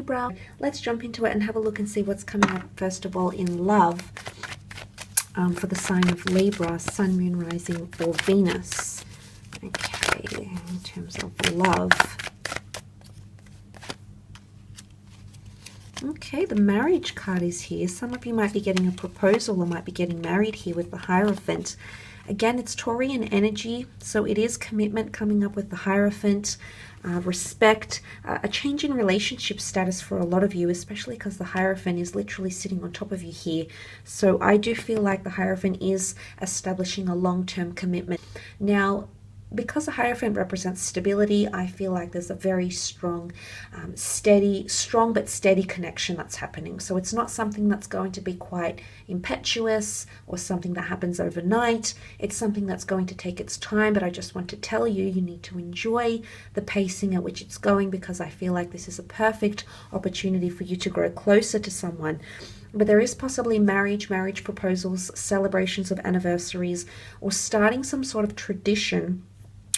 Libra. Let's jump into it and have a look and see what's coming up first of all in love for the sign of Libra, Sun, Moon, Rising, or Venus. Okay, in terms of love. Okay, the marriage card is here. Some of you might be getting a proposal or might be getting married here with the Hierophant. Again, it's Taurian energy, so it is commitment coming up with the Hierophant, respect, a change in relationship status for a lot of you, especially because the Hierophant is literally sitting on top of you here. So I do feel like the Hierophant is establishing a long-term commitment. Now, because the Hierophant represents stability, I feel like there's a very strong, strong but steady connection that's happening. So it's not something that's going to be quite impetuous or something that happens overnight. It's something that's going to take its time, but I just want to tell you, you need to enjoy the pacing at which it's going, because I feel like this is a perfect opportunity for you to grow closer to someone. But there is possibly marriage proposals, celebrations of anniversaries, or starting some sort of tradition,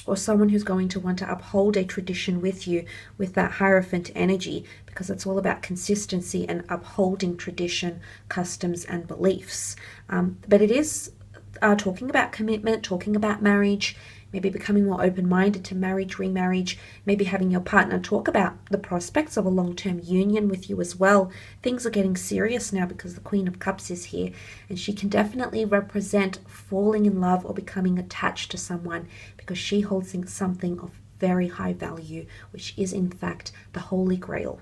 or someone who's going to want to uphold a tradition with you with that Hierophant energy, because it's all about consistency and upholding tradition, customs, and beliefs. But it is talking about commitment, talking about marriage, maybe becoming more open-minded to marriage, remarriage, maybe having your partner talk about the prospects of a long-term union with you as well. Things are getting serious now because the Queen of Cups is here, and she can definitely represent falling in love or becoming attached to someone, because she holds something of very high value, which is in fact the Holy Grail.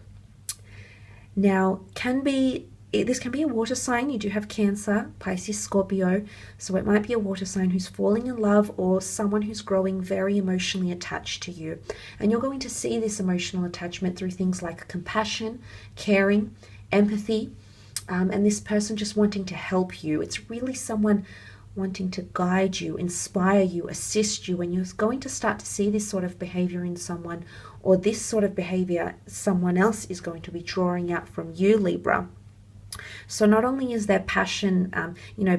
Now, this can be a water sign. You do have Cancer, Pisces, Scorpio, so it might be a water sign who's falling in love, or someone who's growing very emotionally attached to you. And you're going to see this emotional attachment through things like compassion, caring, empathy, and this person just wanting to help you. It's really someone wanting to guide you, inspire you, assist you, and you're going to start to see this sort of behavior in someone, or this sort of behavior someone else is going to be drawing out from you, Libra. So not only is there passion,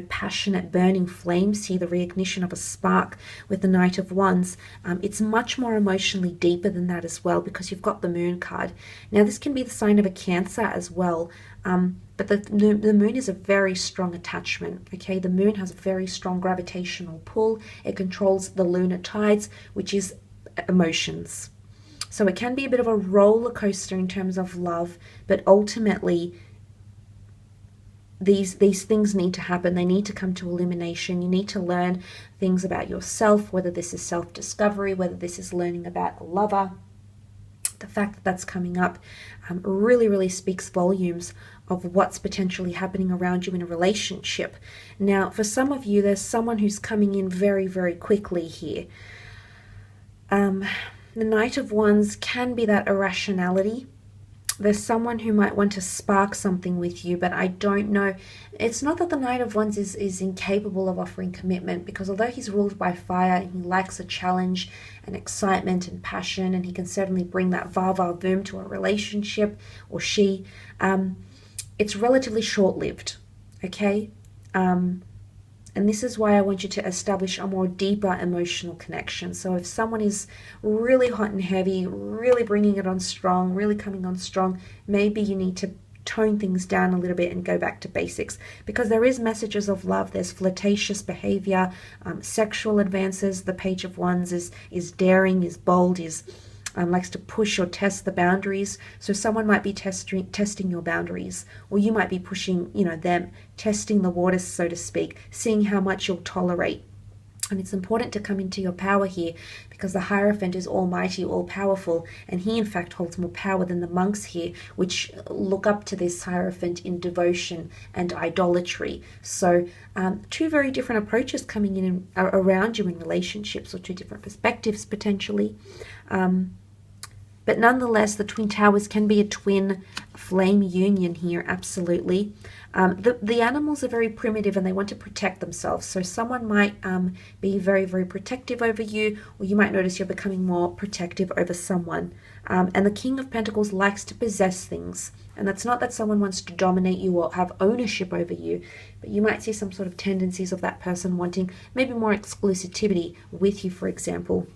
passionate burning flames here, the reignition of a spark with the Knight of Wands, it's much more emotionally deeper than that as well, because you've got the Moon card. Now this can be the sign of a Cancer as well, but the Moon is a very strong attachment, okay? The Moon has a very strong gravitational pull. It controls the lunar tides, which is emotions. So it can be a bit of a roller coaster in terms of love, but ultimately these things need to happen. They need to come to elimination. You need to learn things about yourself, whether this is self-discovery, whether this is learning about a lover. The fact that that's coming up really, really speaks volumes of what's potentially happening around you in a relationship. Now, for some of you, there's someone who's coming in very, very quickly here. The Knight of Wands can be that irrationality. There's someone who might want to spark something with you, but I don't know. It's not that the Knight of Wands is incapable of offering commitment, because although he's ruled by fire, he likes a challenge and excitement and passion, and he can certainly bring that va-va-voom to a relationship, or she. It's relatively short-lived, okay? And this is why I want you to establish a more deeper emotional connection. So if someone is really hot and heavy, really bringing it on strong, really coming on strong, maybe you need to tone things down a little bit and go back to basics, because there is messages of love. There's flirtatious behavior, sexual advances. The Page of Wands is daring, is bold, likes to push or test the boundaries. So someone might be testing your boundaries, or you might be pushing, them, testing the waters, so to speak, seeing how much you'll tolerate. And it's important to come into your power here, because the Hierophant is almighty, all-powerful, and he in fact holds more power than the monks here, which look up to this Hierophant in devotion and idolatry. So two very different approaches coming in around you in relationships, or two different perspectives potentially. But nonetheless, the Twin Towers can be a twin flame union here, absolutely. The animals are very primitive and they want to protect themselves. So someone might be very, very protective over you, or you might notice you're becoming more protective over someone. And the King of Pentacles likes to possess things. And that's not that someone wants to dominate you or have ownership over you, but you might see some sort of tendencies of that person wanting maybe more exclusivity with you, for example.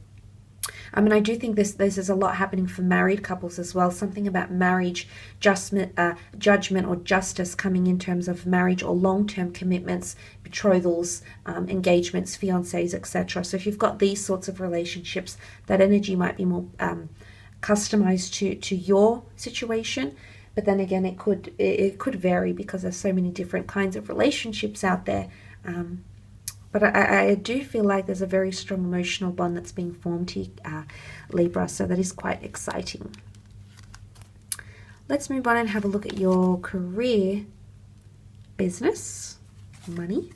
I mean, I do think this is a lot happening for married couples as well. Something about marriage, judgment or justice coming in terms of marriage or long-term commitments, betrothals, engagements, fiancés, etc. So if you've got these sorts of relationships, that energy might be more customized to your situation. But then again, it could vary because there's so many different kinds of relationships out there. But I do feel like there's a very strong emotional bond that's being formed here, Libra, so that is quite exciting. Let's move on and have a look at your career, business, money,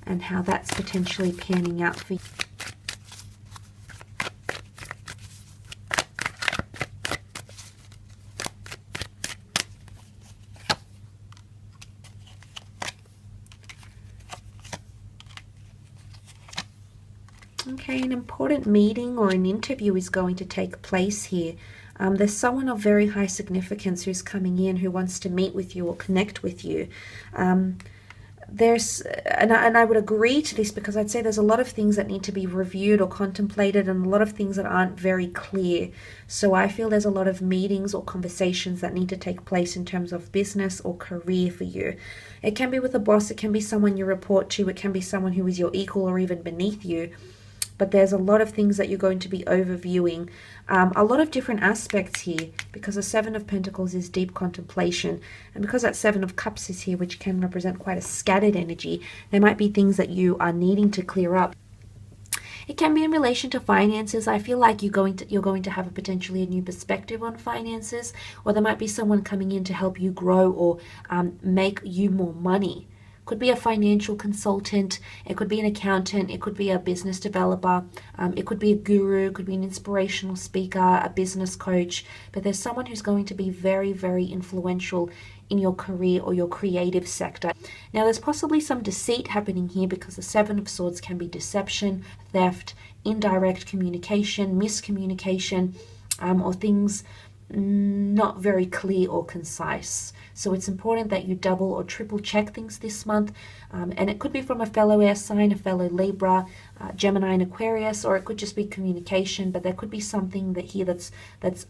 and how that's potentially panning out for you. Okay, an important meeting or an interview is going to take place here. There's someone of very high significance who's coming in who wants to meet with you or connect with you. And I would agree to this because I'd say there's a lot of things that need to be reviewed or contemplated and a lot of things that aren't very clear. So I feel there's a lot of meetings or conversations that need to take place in terms of business or career for you. It can be with a boss, it can be someone you report to, it can be someone who is your equal or even beneath you. But there's a lot of things that you're going to be overviewing. A lot of different aspects here because the Seven of Pentacles is deep contemplation. And because that Seven of Cups is here, which can represent quite a scattered energy, there might be things that you are needing to clear up. It can be in relation to finances. I feel like you're going to have potentially a new perspective on finances, or there might be someone coming in to help you grow or make you more money. Could be a financial consultant, it could be an accountant, it could be a business developer, it could be a guru, it could be an inspirational speaker, a business coach, but there's someone who's going to be very, very influential in your career or your creative sector. Now there's possibly some deceit happening here because the Seven of Swords can be deception, theft, indirect communication, miscommunication, or things not very clear or concise. So it's important that you double or triple check things this month, and it could be from a fellow air sign, a fellow Libra, Gemini and Aquarius, or it could just be communication, but there could be something that's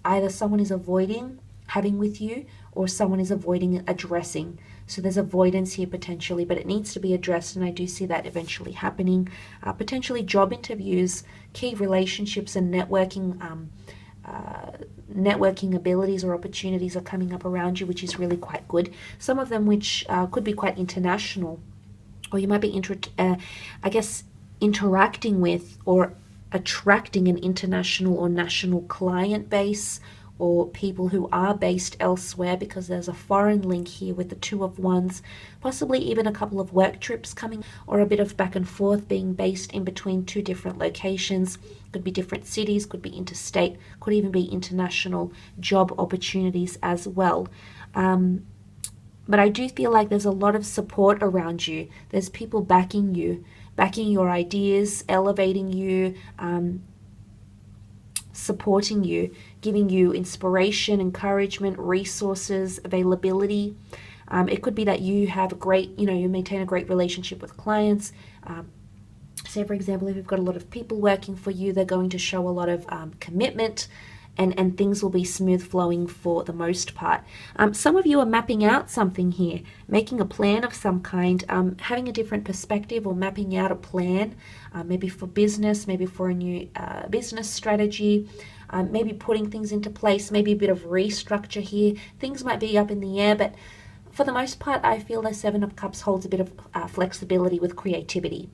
either someone is avoiding having with you or someone is avoiding addressing. So there's avoidance here potentially, but it needs to be addressed, and I do see that eventually happening. Potentially job interviews, key relationships and networking abilities or opportunities are coming up around you, which is really quite good. Some of them which could be quite international, or you might be interacting with or attracting an international or national client base, or people who are based elsewhere, because there's a foreign link here with the Two of Wands, possibly even a couple of work trips coming, or a bit of back and forth being based in between two different locations. Could be different cities, could be interstate, could even be international job opportunities as well. But I do feel like there's a lot of support around you. There's people backing you, backing your ideas, elevating you, supporting you, giving you inspiration, encouragement, resources, availability. It could be that you have you maintain a great relationship with clients. Say, for example, if you've got a lot of people working for you, they're going to show a lot of commitment, and things will be smooth flowing for the most part. Some of you are mapping out something here, making a plan of some kind, having a different perspective or mapping out a plan, maybe for business, maybe for a new business strategy, maybe putting things into place, maybe a bit of restructure here. Things might be up in the air, but for the most part, I feel the Seven of Cups holds a bit of flexibility with creativity.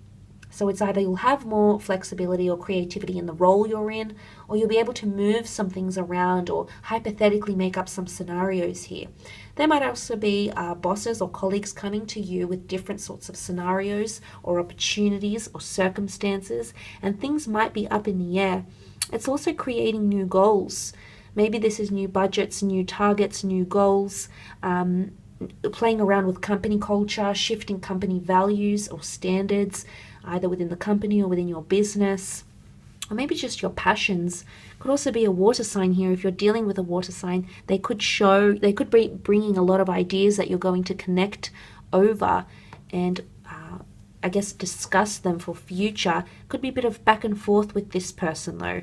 So it's either you'll have more flexibility or creativity in the role you're in, or you'll be able to move some things around or hypothetically make up some scenarios here. There might also be bosses or colleagues coming to you with different sorts of scenarios or opportunities or circumstances, and things might be up in the air. It's also creating new goals. Maybe this is new budgets, new targets, new goals, playing around with company culture, shifting company values or standards, either within the company or within your business, or maybe just your passions. Could also be a water sign here. If you're dealing with a water sign, they could be bringing a lot of ideas that you're going to connect over, and I guess, discuss them for future. Could be a bit of back and forth with this person though.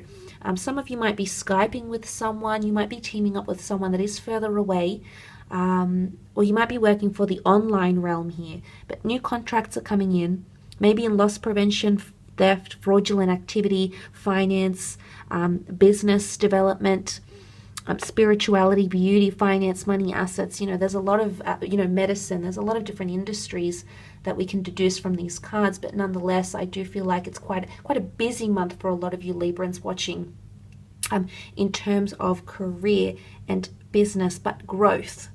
Some of you might be Skyping with someone, you might be teaming up with someone that is further away, or you might be working for the online realm here, but new contracts are coming in, maybe in loss prevention, theft, fraudulent activity, finance, business development, spirituality, beauty, finance, money, assets. There's a lot of, medicine. There's a lot of different industries that we can deduce from these cards. But nonetheless, I do feel like it's quite a busy month for a lot of you Librans watching, in terms of career and business, but growth.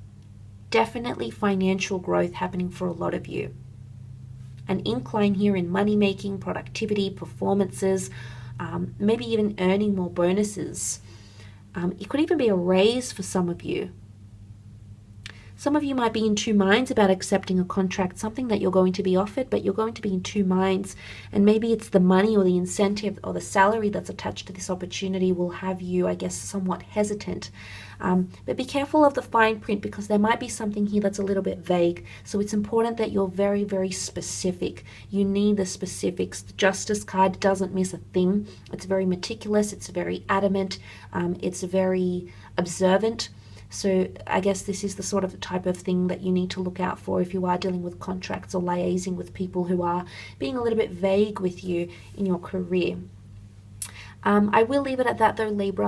Definitely financial growth happening for a lot of you. An incline here in money making, productivity, performances, maybe even earning more bonuses. It could even be a raise for some of you. Some of you might be in two minds about accepting a contract, something that you're going to be offered, but you're going to be in two minds. And maybe it's the money or the incentive or the salary that's attached to this opportunity will have you, I guess, somewhat hesitant. But be careful of the fine print, because there might be something here that's a little bit vague. So it's important that you're very, very specific. You need the specifics. The Justice card doesn't miss a thing. It's very meticulous. It's very adamant. It's very observant. So I guess this is the sort of type of thing that you need to look out for if you are dealing with contracts or liaising with people who are being a little bit vague with you in your career. I will leave it at that though, Libra,